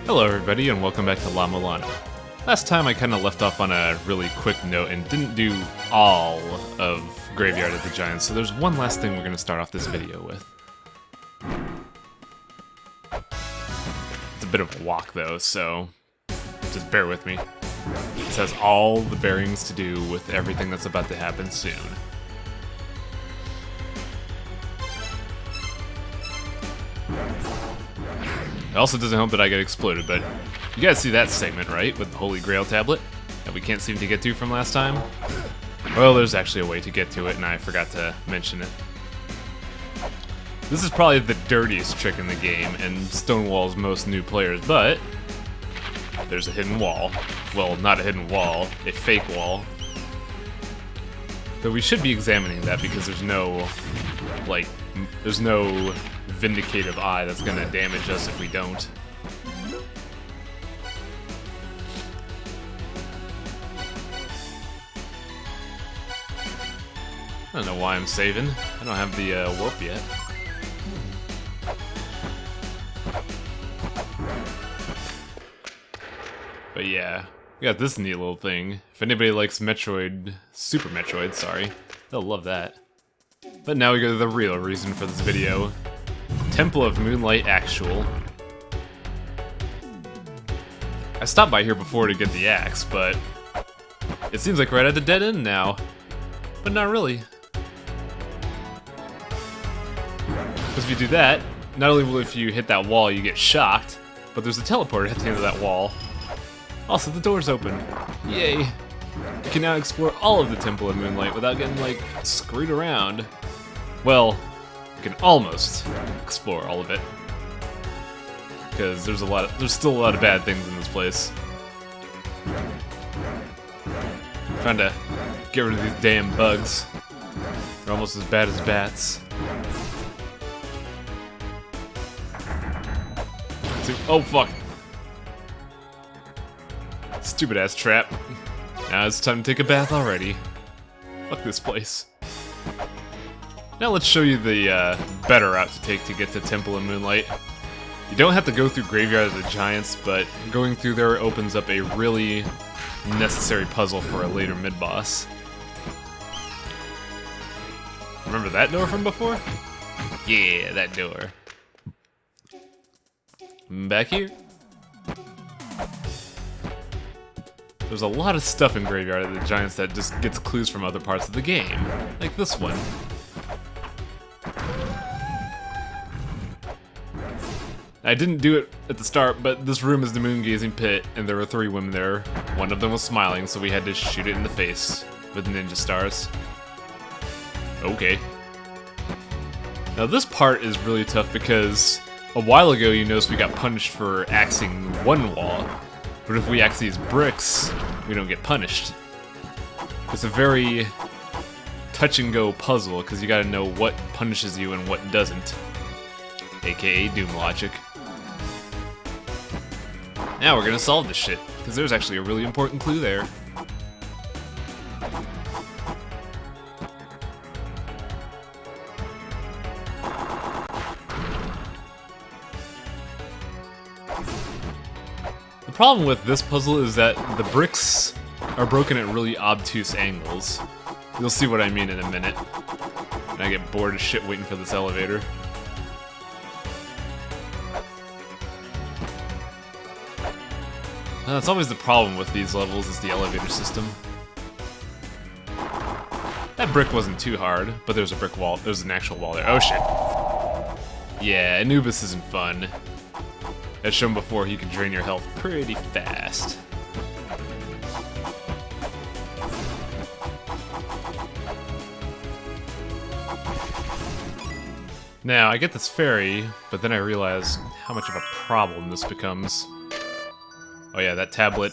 Hello everybody and welcome back to La-Mulana. Last time I kind of left off on a really quick note and didn't do all of Graveyard of the Giants, so there's one last thing we're going to start off this video with. It's a bit of a walk though, so just bear with me. This has all the bearings to do with everything that's about to happen soon. It also doesn't help that I get exploded, but you guys see that segment, right? With the Holy Grail tablet that we can't seem to get to from last time? Well, there's actually a way to get to it, and I forgot to mention it. This is probably the dirtiest trick in the game, and stonewalls most new players, but there's a hidden wall. Well, not a hidden wall, a fake wall. Though we should be examining that because there's no, there's no vindicative eye that's gonna damage us if we don't. I don't know why I'm saving. I don't have the warp yet. But yeah, we got this neat little thing. If anybody likes Metroid, Super Metroid, sorry, they'll love that. But now we go to the real reason for this video. Temple of Moonlight Actual. I stopped by here before to get the axe, but it seems like we're at a dead end now. But not really. Because if you do that, not only will if you hit that wall you get shocked, but there's a teleporter at the end of that wall. Also, the door's open. Yay! You can now explore all of the Temple of Moonlight without getting, screwed around. Well, you can almost explore all of it. Because there's still a lot of bad things in this place. Trying to get rid of these damn bugs. They're almost as bad as bats. Oh fuck! Stupid ass trap. Now it's time to take a bath already. Fuck this place. Now let's show you the better route to take to get to Temple of Moonlight. You don't have to go through Graveyard of the Giants, but going through there opens up a really necessary puzzle for a later mid-boss. Remember that door from before? Yeah, that door. Back here. There's a lot of stuff in Graveyard of the Giants that just gets clues from other parts of the game, like this one. I didn't do it at the start, but this room is the moon-gazing pit, and there were 3 women there. One of them was smiling, so we had to shoot it in the face with ninja stars. Okay. Now this part is really tough because a while ago you noticed we got punished for axing one wall, but if we axe these bricks, we don't get punished. It's a very touch-and-go puzzle, because you gotta know what punishes you and what doesn't. AKA Doom logic. Now we're gonna solve this shit, because there's actually a really important clue there. The problem with this puzzle is that the bricks are broken at really obtuse angles. You'll see what I mean in a minute. And I get bored as shit waiting for this elevator. That's always the problem with these levels, is the elevator system. That brick wasn't too hard, but there's a brick wall. There's an actual wall there. Oh shit. Yeah, Anubis isn't fun. As shown before, he can drain your health pretty fast. Now, I get this fairy, but then I realize how much of a problem this becomes. Oh yeah, that tablet,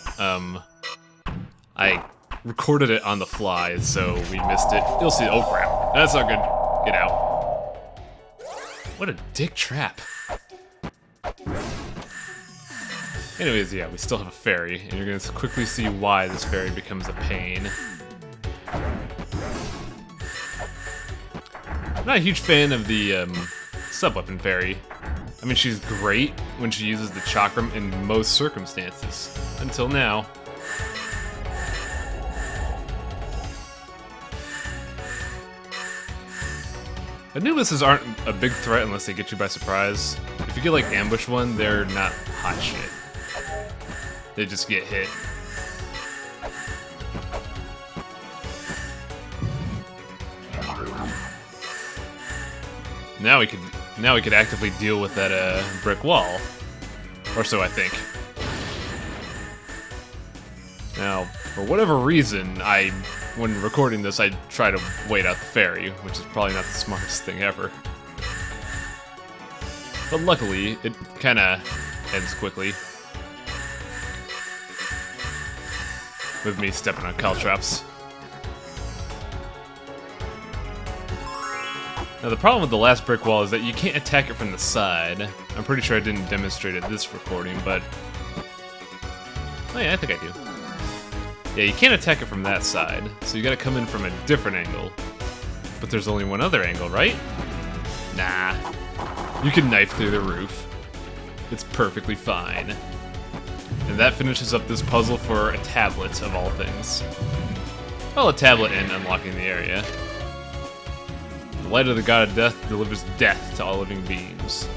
I recorded it on the fly, so we missed it. You'll see. Oh crap, that's not good. Get out. What a dick trap. Anyways, yeah, we still have a fairy, and you're gonna quickly see why this fairy becomes a pain. I'm not a huge fan of the, sub-weapon fairy. I mean, she's great when she uses the chakram in most circumstances. Until now. Anubises aren't a big threat unless they get you by surprise. If you get like ambush one, they're not hot shit. They just get hit. Now we could actively deal with that brick wall. Or so I think. Now, for whatever reason, when recording this, I try to wait out the ferry, which is probably not the smartest thing ever. But luckily, it kinda ends quickly. With me stepping on caltrops. Now the problem with the last brick wall is that you can't attack it from the side. I'm pretty sure I didn't demonstrate it this recording, but... oh yeah, I think I do. Yeah, you can't attack it from that side, so you gotta come in from a different angle. But there's only one other angle, right? Nah. You can knife through the roof. It's perfectly fine. And that finishes up this puzzle for a tablet, of all things. Well, a tablet and unlocking the area. The light of the god of death delivers death to all living beings.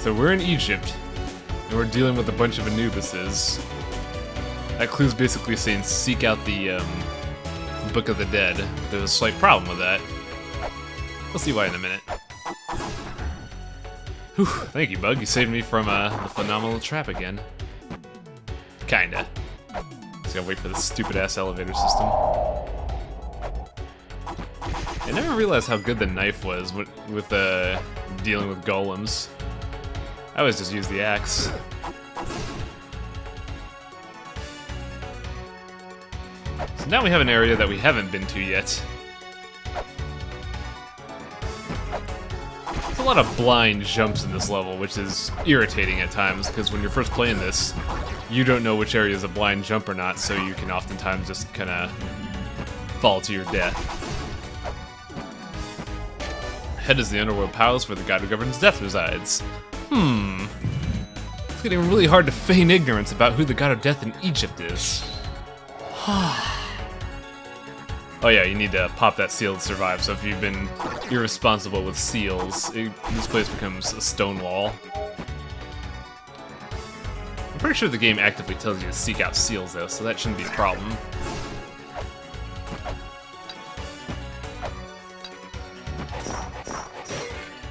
So we're in Egypt, and we're dealing with a bunch of Anubises. That clue's basically saying seek out the Book of the Dead. There's a slight problem with that. We'll see why in a minute. Whew, thank you, Bug. You saved me from the phenomenal trap again. Kinda. Just gotta wait for this stupid-ass elevator system. I never realized how good the knife was with dealing with golems. I always just use the axe. So now we have an area that we haven't been to yet. There's a lot of blind jumps in this level, which is irritating at times, because when you're first playing this, you don't know which area is a blind jump or not, so you can oftentimes just kinda fall to your death. Head is the underworld palace where the god who governs death resides. It's getting really hard to feign ignorance about who the god of death in Egypt is. Oh yeah, you need to pop that seal to survive, so if you've been irresponsible with seals, this place becomes a stone wall. I'm pretty sure the game actively tells you to seek out seals though, so that shouldn't be a problem.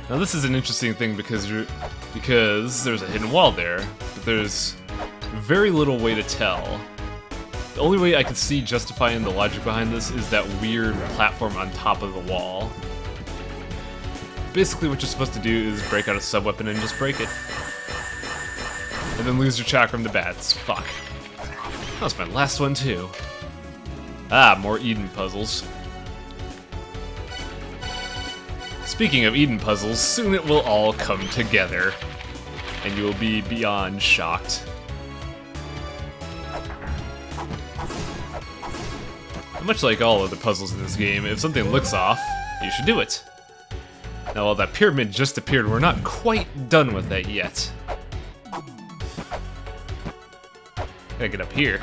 Now this is an interesting thing because there's a hidden wall there, but there's very little way to tell. The only way I can see justifying the logic behind this is that weird platform on top of the wall. Basically what you're supposed to do is break out a sub-weapon and just break it. And then lose your chakram to bats. Fuck. That was my last one too. Ah, more Eden puzzles. Speaking of Eden puzzles, soon it will all come together. And you will be beyond shocked. Much like all of the puzzles in this game, if something looks off, you should do it. Now while that pyramid just appeared, we're not quite done with that yet. Gotta get up here.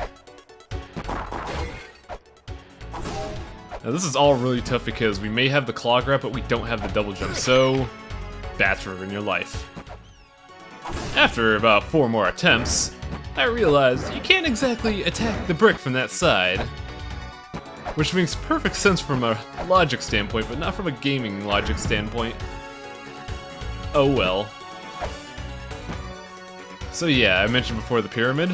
Now this is all really tough because we may have the claw grab, but we don't have the double jump, so bats ruin your life. After about 4 more attempts, I realized you can't exactly attack the brick from that side. Which makes perfect sense from a logic standpoint, but not from a gaming logic standpoint. Oh well. So yeah, I mentioned before the pyramid.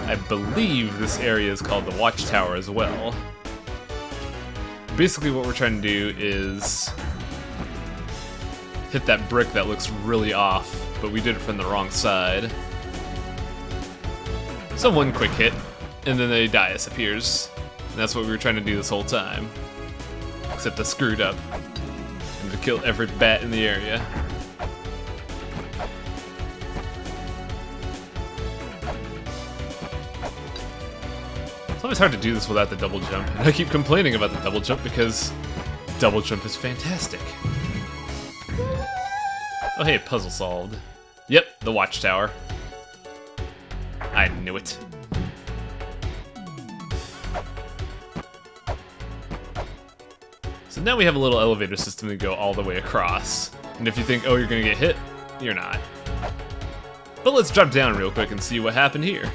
I believe this area is called the Watchtower as well. Basically what we're trying to do is hit that brick that looks really off, but we did it from the wrong side. So one quick hit, and then the dais appears. And that's what we were trying to do this whole time. Except I screwed up. And to kill every bat in the area. It's always hard to do this without the double jump, and I keep complaining about the double jump because double jump is fantastic. Oh hey, puzzle solved. Yep, the watchtower. I knew it. So now we have a little elevator system to go all the way across. And if you think, oh, you're gonna get hit, you're not. But let's drop down real quick and see what happened here.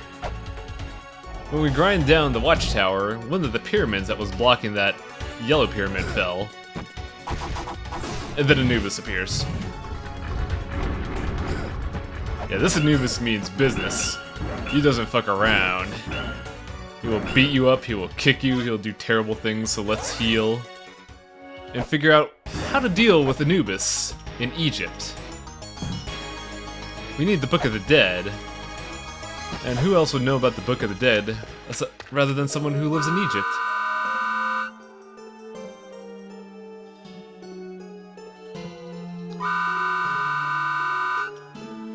When we grind down the watchtower, one of the pyramids that was blocking that yellow pyramid fell. And then Anubis appears. Yeah, this Anubis means business. He doesn't fuck around. He will beat you up, he will kick you, he'll do terrible things, so let's heal. And figure out how to deal with Anubis in Egypt. We need the Book of the Dead. And who else would know about the Book of the Dead rather than someone who lives in Egypt?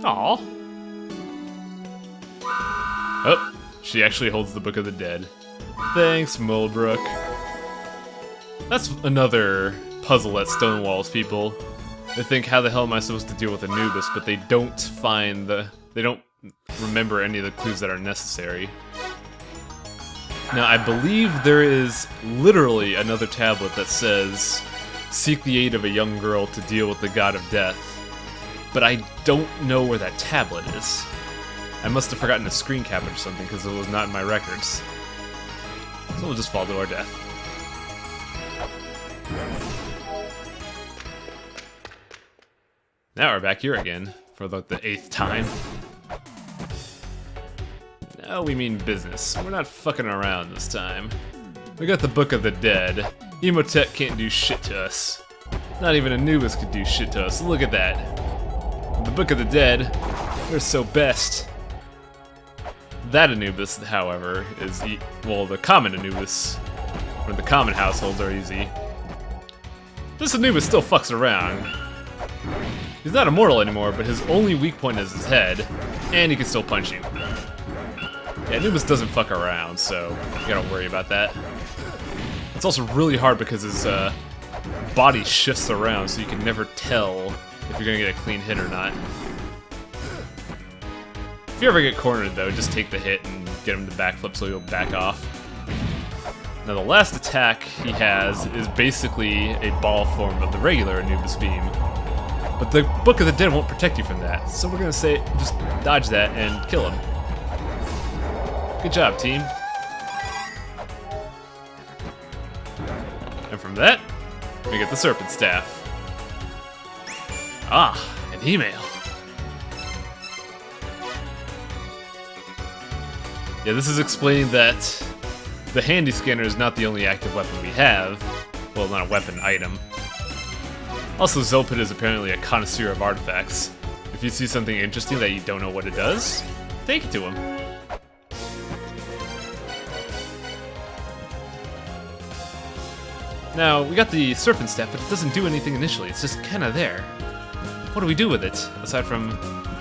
Aww. Oh, she actually holds the Book of the Dead. Thanks, Mulbrook. That's another puzzle that stonewalls people. They think, how the hell am I supposed to deal with Anubis, but they don't find they don't remember any of the clues that are necessary. Now, I believe there is literally another tablet that says, seek the aid of a young girl to deal with the god of death. But I don't know where that tablet is. I must have forgotten to screen cap it or something because it was not in my records. So we'll just fall to our death. Now we're back here again for the 8th time. Now we mean business. We're not fucking around this time. We got the Book of the Dead. Imhotep can't do shit to us. Not even Anubis could do shit to us. Look at that. The Book of the Dead, we're so best. That Anubis, however, is well, the common Anubis, or the common households are easy. This Anubis still fucks around. He's not immortal anymore, but his only weak point is his head, and he can still punch you. Yeah, Anubis doesn't fuck around, so you gotta worry about that. It's also really hard because his body shifts around, so you can never tell if you're gonna get a clean hit or not. If you ever get cornered though, just take the hit and get him to backflip so he'll back off. Now the last attack he has is basically a ball form of the regular Anubis beam. But the Book of the Dead won't protect you from that, so we're gonna say just dodge that and kill him. Good job, team. And from that, we get the Serpent Staff. Ah, an email. Yeah, this is explaining that the handy scanner is not the only active weapon we have. Well, not a weapon, item. Also, Zelpid is apparently a connoisseur of artifacts. If you see something interesting that you don't know what it does, take it to him. Now, we got the Serpent Staff, but it doesn't do anything initially. It's just kinda there. What do we do with it? Aside from,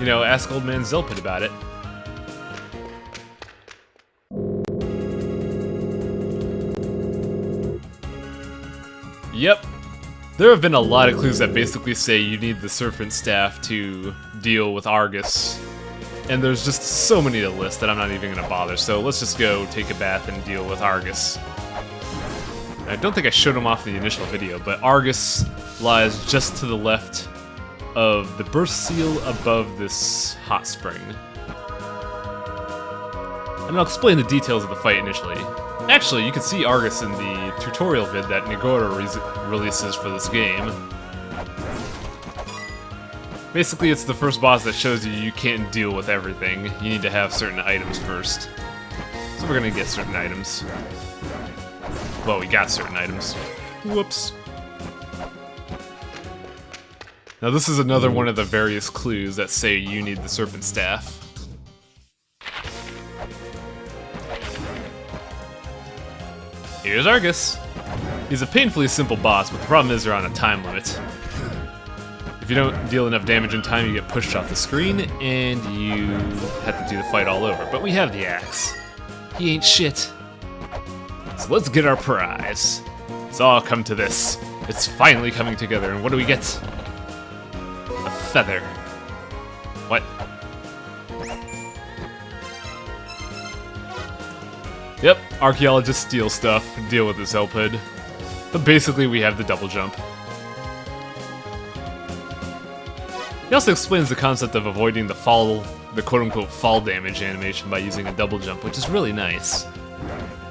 you know, ask old man Zelpid about it. Yep. There have been a lot of clues that basically say you need the Serpent Staff to deal with Argus. And there's just so many to list that I'm not even gonna bother, so let's just go take a bath and deal with Argus. I don't think I showed him off in the initial video, but Argus lies just to the left of the burst seal above this hot spring. And I'll explain the details of the fight initially. Actually, you can see Argus in the tutorial vid that Nagora releases for this game. Basically, it's the first boss that shows you can't deal with everything. You need to have certain items first. So we're gonna get certain items. Well, we got certain items. Whoops. Now this is another one of the various clues that say you need the Serpent Staff. Here's Argus. He's a painfully simple boss, but the problem is they're on a time limit. If you don't deal enough damage in time, you get pushed off the screen, and you have to do the fight all over. But we have the axe. He ain't shit. So let's get our prize. It's all come to this. It's finally coming together, and what do we get? A feather. What? Yep, archaeologists steal stuff, deal with this helphood. But basically we have the double jump. He also explains the concept of avoiding the quote-unquote fall damage animation by using a double jump, which is really nice.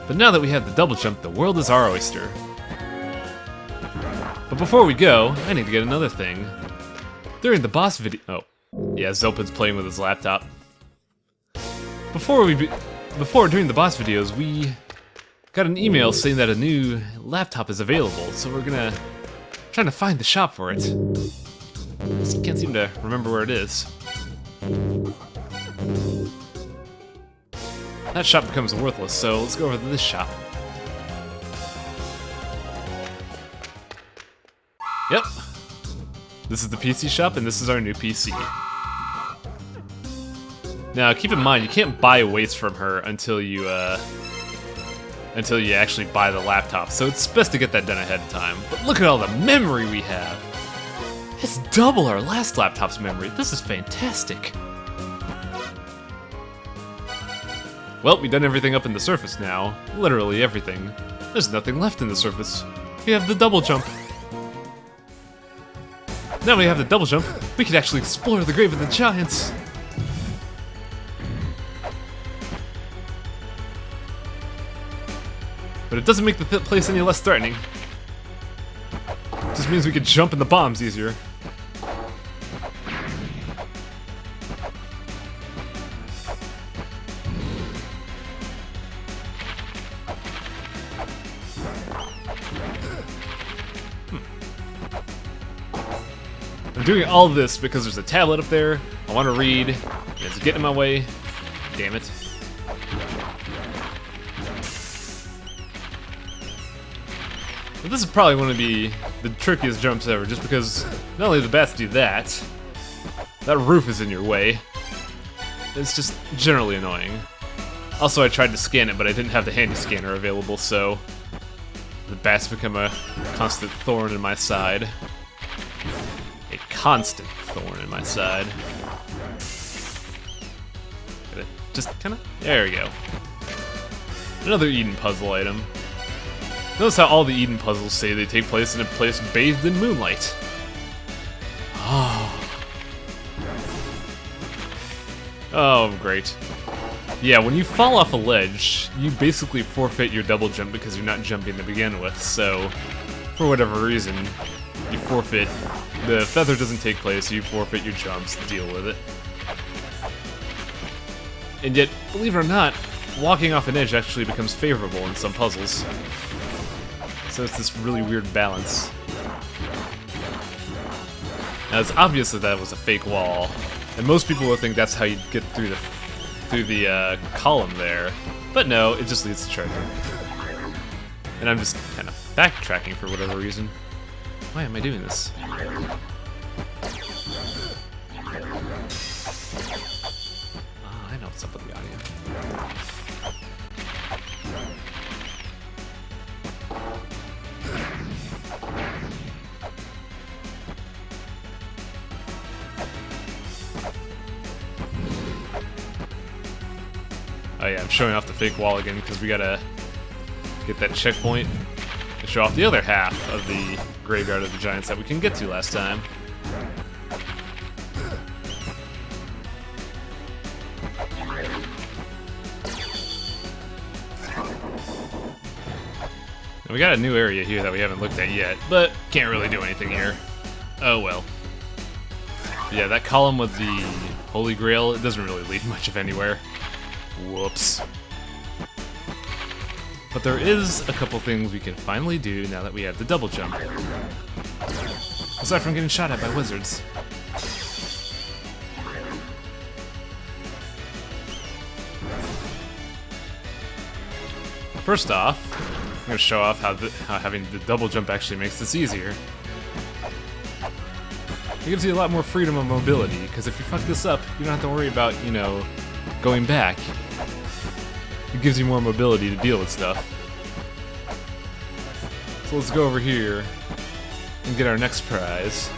But now that we have the double jump, the world is our oyster. But before we go, I need to get another thing. During the boss video— oh, yeah, Zelpin's playing with his laptop. Before doing the boss videos, we got an email saying that a new laptop is available, so we're trying to find the shop for it. Just can't seem to remember where it is. That shop becomes worthless, so let's go over to this shop. Yep. This is the PC shop, and this is our new PC. Now, keep in mind, you can't buy weights from her until you actually buy the laptop, so it's best to get that done ahead of time. But look at all the memory we have! It's double our last laptop's memory. This is fantastic. Well, we've done everything up in the surface now. Literally everything. There's nothing left in the surface. We have the double jump. Now we have the double jump, we can actually explore the Grave of the Giants. But it doesn't make the place any less threatening. It just means we can jump in the bombs easier. I'm doing all this because there's a tablet up there. I want to read. It's getting in my way. Damn it. But this is probably going to be the trickiest jumps ever, just because not only do the bats do that, that roof is in your way. It's just generally annoying. Also, I tried to scan it, but I didn't have the handy scanner available, so the bats become a constant thorn in my side. A constant thorn in my side. Just kinda... there we go. Another Eden puzzle item. Notice how all the Eden puzzles say they take place in a place bathed in moonlight. Oh, great. Yeah, when you fall off a ledge, you basically forfeit your double jump because you're not jumping to begin with, so for whatever reason, you forfeit. The feather doesn't take place, so you forfeit your jumps to deal with it. And yet, believe it or not, walking off an edge actually becomes favorable in some puzzles. So it's this really weird balance. Now it's obvious that that was a fake wall, and most people will think that's how you get through the column there. But no, it just leads to treasure. And I'm just kind of backtracking for whatever reason. Why am I doing this? Oh, I know what's up with the audio. Oh yeah, I'm showing off the fake wall again because we gotta get that checkpoint to show off the other half of the Graveyard of the Giants that we can get to last time. And we got a new area here that we haven't looked at yet, but can't really do anything here. Oh well. Yeah, that column with the Holy Grail, it doesn't really lead much of anywhere. Whoops. But there is a couple things we can finally do now that we have the double jump. Aside from getting shot at by wizards. First off, I'm going to show off how having the double jump actually makes this easier. It gives you a lot more freedom of mobility, because if you fuck this up, you don't have to worry about, you know, going back. It gives you more mobility to deal with stuff. So let's go over here and get our next prize.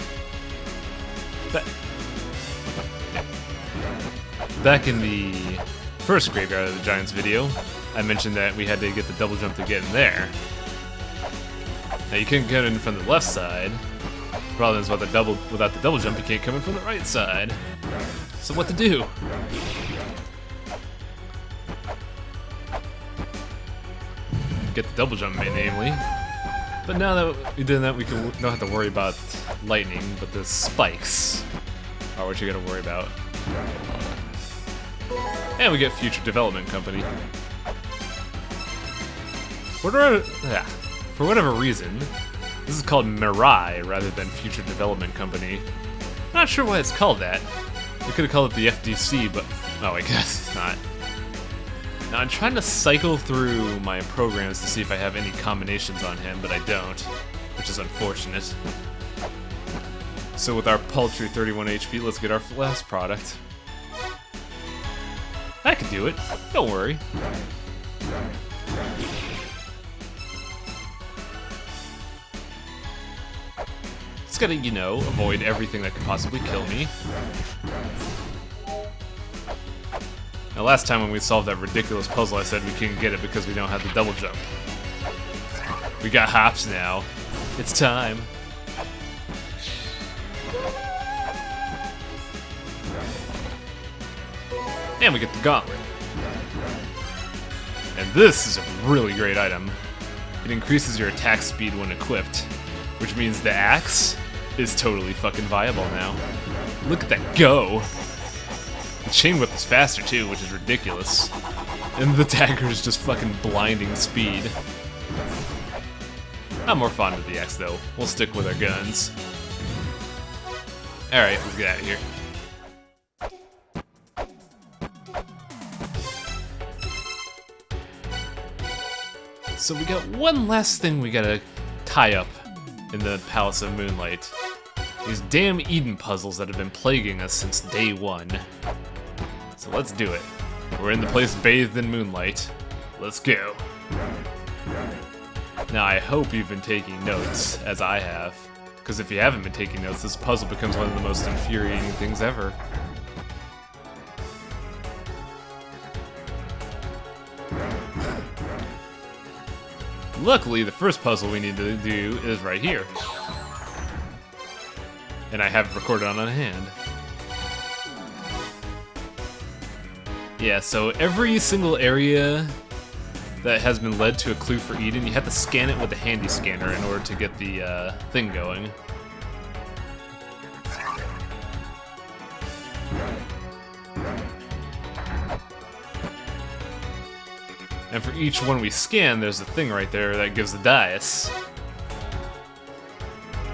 back in the first Graveyard of the Giants video, I mentioned that we had to get the double jump to get in there. Now you can't get in from the left side. The problem is without the double jump, you can't come in from the right side. So what to do? Get the double jump, namely. But now that we did that, we don't have to worry about lightning, but the spikes are what you gotta worry about. And we get Future Development Company. For whatever reason, this is called Mirai rather than Future Development Company. Not sure why it's called that. We could have called it the FDC, but oh, I guess it's not. Now I'm trying to cycle through my programs to see if I have any combinations on him, but I don't, which is unfortunate. So with our paltry 31 HP, let's get our last product. I can do it, don't worry. Just gotta, you know, avoid everything that could possibly kill me. Now last time when we solved that ridiculous puzzle, I said we couldn't get it because we don't have the double jump. We got hops now. It's time. And we get the Gauntlet. And this is a really great item. It increases your attack speed when equipped, which means the axe is totally fucking viable now. Look at that go! The chain whip is faster too, which is ridiculous. And the dagger is just fucking blinding speed. I'm more fond of the axe though. We'll stick with our guns. Alright, let's get out of here. So we got one last thing we gotta tie up in the Palace of Moonlight. These damn Eden puzzles that have been plaguing us since day one. So let's do it. We're in the place bathed in moonlight. Let's go. Now I hope you've been taking notes, as I have. Because if you haven't been taking notes, this puzzle becomes one of the most infuriating things ever. Luckily, the first puzzle we need to do is right here. And I have it recorded on hand. Yeah, so every single area that has been led to a clue for Eden, you have to scan it with a handy scanner in order to get the thing going. And for each one we scan, there's a thing right there that gives the dice.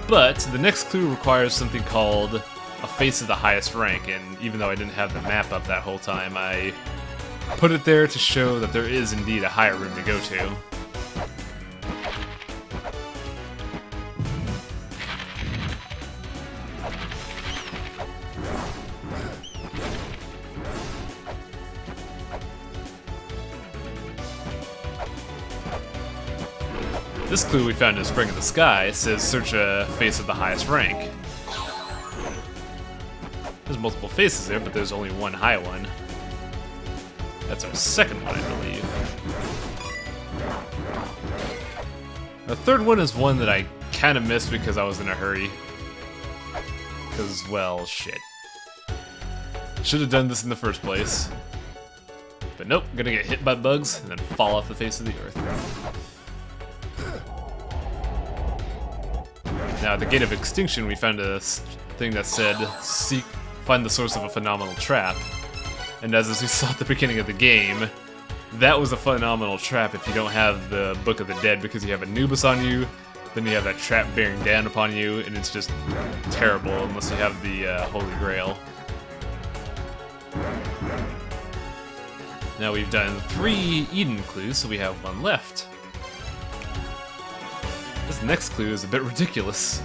But the next clue requires something called a face of the highest rank, and even though I didn't have the map up that whole time, I put it there to show that there is indeed a higher room to go to. This clue we found in Spring in the Sky says search a face of the highest rank. There's multiple faces there, but there's only one high one. That's our second one, I believe. The third one is one that I kind of missed because I was in a hurry. Because, well, shit. Should have done this in the first place. But nope, gonna get hit by bugs and then fall off the face of the earth. Now, at the Gate of Extinction, we found a thing that said, find the source of a phenomenal trap. And as we saw at the beginning of the game, that was a phenomenal trap if you don't have the Book of the Dead, because you have Anubis on you, then you have that trap bearing down upon you, and it's just terrible unless you have the Holy Grail. Now we've done 3 Eden clues, so we have 1 left. This next clue is a bit ridiculous.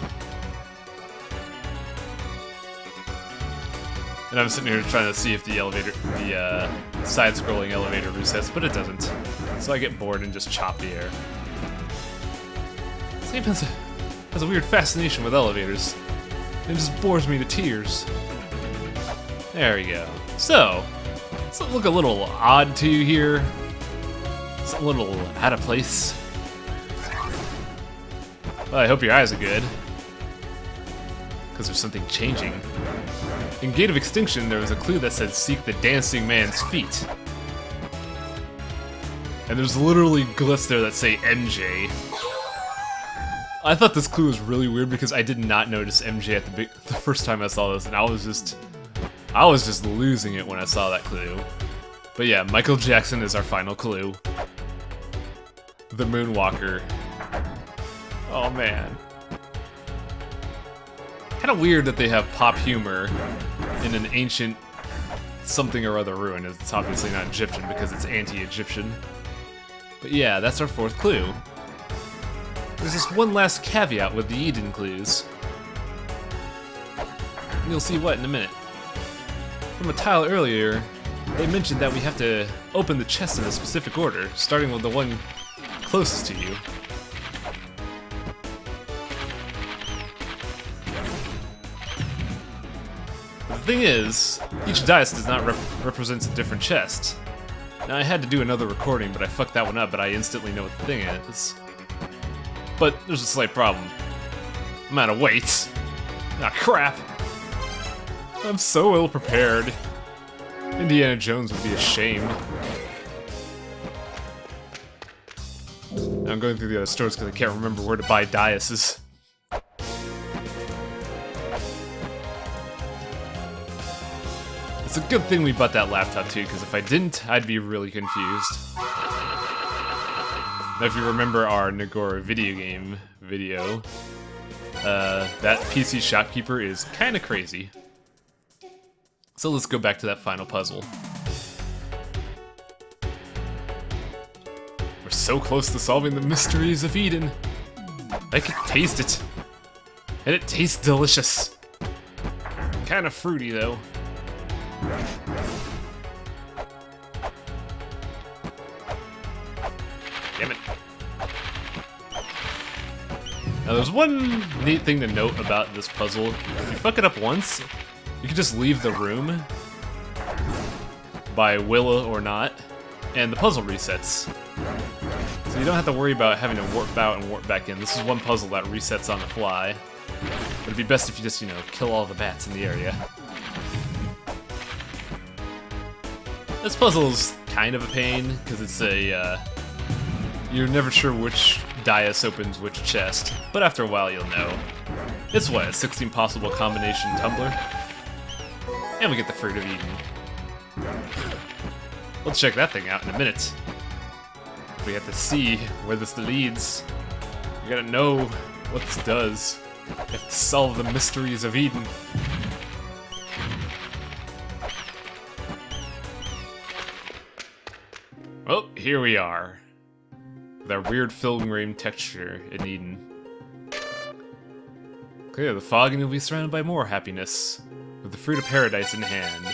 And I'm sitting here trying to see if the side-scrolling elevator resets, but it doesn't. So I get bored and just chop the air. Sam has a weird fascination with elevators. It just bores me to tears. There we go. So, Does it look a little odd to you here? It's a little out of place. Well, I hope your eyes are good. Because there's something changing. In Gate of Extinction, there was a clue that said, "Seek the dancing man's feet." And there's literally glyphs there that say MJ. I thought this clue was really weird because I did not notice MJ at the first time I saw this, and I was just losing it when I saw that clue. But yeah, Michael Jackson is our final clue. The Moonwalker. Oh man. Kind of weird that they have pop humor in an ancient something or other ruin. It's obviously not Egyptian because it's anti-Egyptian. But yeah, that's our fourth clue. There's this one last caveat with the Eden clues. You'll see what in a minute. From a tile earlier, they mentioned that we have to open the chest in a specific order, starting with the one closest to you. The thing is, each dice does not represents a different chest. Now I had to do another recording, but I fucked that one up, but I instantly know what the thing is. But there's a slight problem. I'm out of weight. Ah, crap. I'm so ill prepared. Indiana Jones would be ashamed. Now I'm going through the other stores because I can't remember where to buy daises. It's a good thing we bought that laptop too, because if I didn't, I'd be really confused. Now if you remember our Nagora video game video, that PC shopkeeper is kinda crazy. So let's go back to that final puzzle. We're so close to solving the mysteries of Eden. I can taste it. And it tastes delicious. Kinda fruity though. Damn it. Now there's one neat thing to note about this puzzle. If you fuck it up once, you can just leave the room by will or not, and the puzzle resets. So you don't have to worry about having to warp out and warp back in. This is one puzzle that resets on the fly. But it'd be best if you just, kill all the bats in the area. This puzzle's kind of a pain, because it's you're never sure which dais opens which chest, but after a while you'll know. It's what, a 16 possible combination tumbler? And we get the Fruit of Eden. We'll check that thing out in a minute. We have to see where this leads. We gotta know what this does. We have to solve the mysteries of Eden. Well, here we are. With our weird film room texture in Eden. Clear the fog and you'll be surrounded by more happiness. With the fruit of paradise in hand.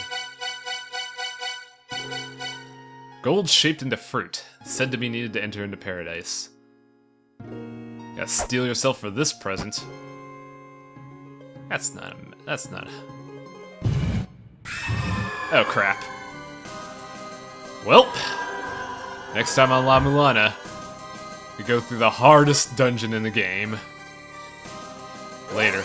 Gold shaped into fruit, said to be needed to enter into paradise. Gotta steel yourself for this present. That's not. Oh crap. Welp. Next time on La-Mulana, we go through the hardest dungeon in the game. Later.